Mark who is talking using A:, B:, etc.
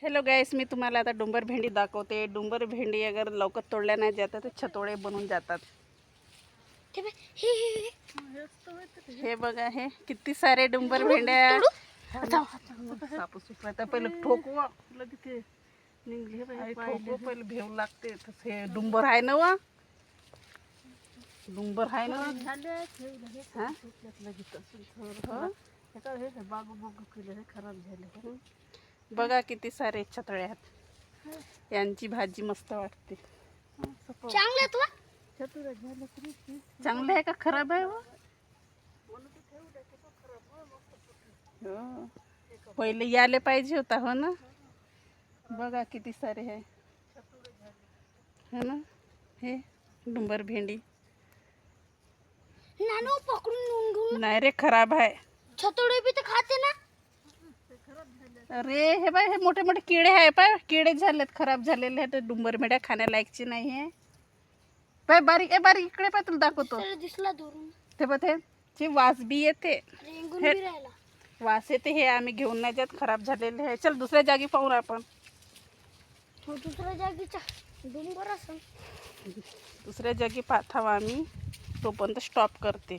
A: Hello guys, मी तुम्हाला आता डुंबर भेंडी दाखवते. डुंबर भेंडी अगर लवकर तोडल्या नाही जातात तर छतोडे बनून जातात. हे बघा, हे किती सारे डुंबर भेंड्या. सापू सुपायचा पहिले ठोकवा तिथे निघले ठोकवा पहिले भेव लागते. हे डुंबर आहे ना वा, डुंबर आहे ना. खराब झाले. बघा किती सारे छतळे आहेत. यांची भाजी मस्त वाटते. चांगले आहे का खराब आहे व? हो, पहिले याले पाहिजे होता. हो ना, बघा किती सारे आहे. है ना, हे डुंबर भेंडी नाही रे, खराब आहे.
B: छतोडे भी तर खाते ना.
A: अरे हे बाय, हे मोठे मोठे किडे आहे. पाय किडे झालेत, खराब झालेले आहेत. डुंबर भेंड्या खाण्यालायकची नाही आहे. पाय बारीक आहे, बारीक इकडे पाय, तुला दाखवतो.
B: दिसला दुरून
A: ते बघ, हे वास बी येते.
B: रेंगून बी राहिला.
A: वास येते. हे आम्ही घेऊन नाही जात, खराब झालेले आहे. चल दुसऱ्या जागी पाहू आपण.
B: दुसऱ्या जागीचा डुंगर असं
A: दुसऱ्या जागी पाहताव आम्ही. तोपर्यंत स्टॉप करते.